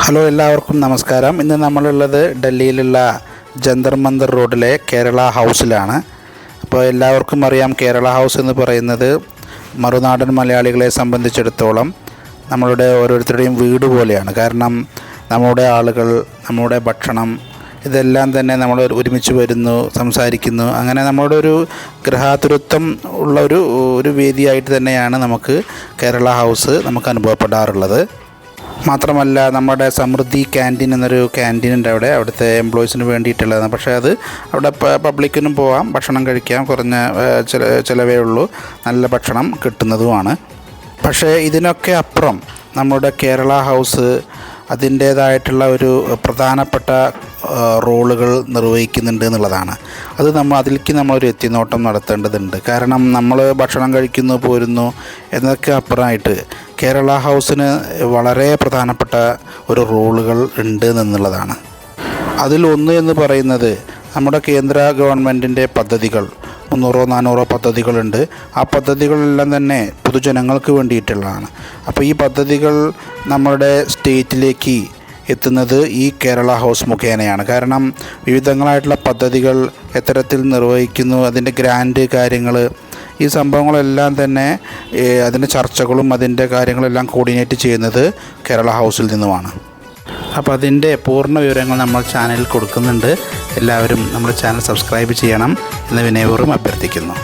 Hello, എല്ലാവർക്കും നമസ്കാരം. ഇന്ന് നമ്മളുള്ളത് ഡൽഹിയിലുള്ള ജന്തർ മന്ദർ റോഡിലെ കേരള ഹൗസിലാണ്. അപ്പോൾ എല്ലാവർക്കും അറിയാം, കേരള ഹൗസ് എന്ന് പറയുന്നത് മറുനാടൻ മലയാളികളെ സംബന്ധിച്ചിടത്തോളം നമ്മളുടെ ഓരോരുത്തരുടെയും വീട് പോലെയാണ്. കാരണം നമ്മുടെ ആളുകൾ, നമ്മുടെ ഭക്ഷണം, ഇതെല്ലാം തന്നെ നമ്മൾ ഒരുമിച്ച് വരുന്നു, സംസാരിക്കുന്നു. അങ്ങനെ നമ്മളുടെ ഒരു ഗൃഹാതുരത്വം ഉള്ള ഒരു വേദിയായിട്ട് തന്നെയാണ് നമുക്ക് കേരള ഹൗസ് നമുക്ക് അനുഭവപ്പെടാറുള്ളത്. മാത്രമല്ല, നമ്മുടെ സമൃദ്ധി ക്യാൻറ്റീൻ എന്നൊരു ക്യാൻറ്റീൻ ഉണ്ട് അവിടുത്തെ എംപ്ലോയീസിന് വേണ്ടിയിട്ടുള്ളതാണ്. പക്ഷേ അത് അവിടെ പബ്ലിക്കിനും പോകാം, ഭക്ഷണം കഴിക്കാം, കുറഞ്ഞ ചിലവേ ഉള്ളൂ, നല്ല ഭക്ഷണം കിട്ടുന്നതുമാണ്. പക്ഷേ ഇതിനൊക്കെ അപ്പുറം നമ്മുടെ കേരള ഹൗസ് അതിൻ്റേതായിട്ടുള്ള ഒരു പ്രധാനപ്പെട്ട റോളുകൾ നിർവഹിക്കുന്നുണ്ട് എന്നുള്ളതാണ്. അതിലേക്ക് നമ്മളൊരു എത്തിനോട്ടം നടത്തേണ്ടതുണ്ട്. കാരണം നമ്മൾ ഭക്ഷണം കഴിക്കുന്നു, പോരുന്നു എന്നൊക്കെ അപ്പുറമായിട്ട് കേരള ഹൗസിന് വളരെ പ്രധാനപ്പെട്ട ഒരു റോളുകൾ ഉണ്ട് എന്നുള്ളതാണ്. അതിലൊന്ന് എന്ന് പറയുന്നത് നമ്മുടെ കേന്ദ്ര ഗവൺമെൻറ്റിൻ്റെ പദ്ധതികൾ 300-400 പദ്ധതികളുണ്ട്. ആ പദ്ധതികളെല്ലാം തന്നെ പൊതുജനങ്ങൾക്ക് വേണ്ടിയിട്ടുള്ളതാണ്. അപ്പോൾ ഈ പദ്ധതികൾ നമ്മുടെ സ്റ്റേറ്റിലേക്ക് എത്തുന്നത് ഈ കേരള ഹൗസ് മുഖേനയാണ്. കാരണം വിവിധങ്ങളായിട്ടുള്ള പദ്ധതികൾ എത്തരത്തിൽ നിർവഹിക്കുന്നു, അതിൻ്റെ ഗ്രാൻഡ് കാര്യങ്ങൾ, ഈ സംഭവങ്ങളെല്ലാം തന്നെ അതിൻ്റെ ചർച്ചകളും അതിൻ്റെ കാര്യങ്ങളെല്ലാം കോർഡിനേറ്റ് ചെയ്യുന്നത് കേരള ഹൗസിൽ നിന്നുമാണ്. അപ്പോൾ അതിൻ്റെ പൂർണ്ണ വിവരങ്ങൾ നമ്മൾ ചാനലിൽ കൊടുക്കുന്നുണ്ട്. എല്ലാവരും നമ്മുടെ ചാനൽ സബ്സ്ക്രൈബ് ചെയ്യണം എന്ന് വിനയപൂർവ്വം അഭ്യർത്ഥിക്കുന്നു.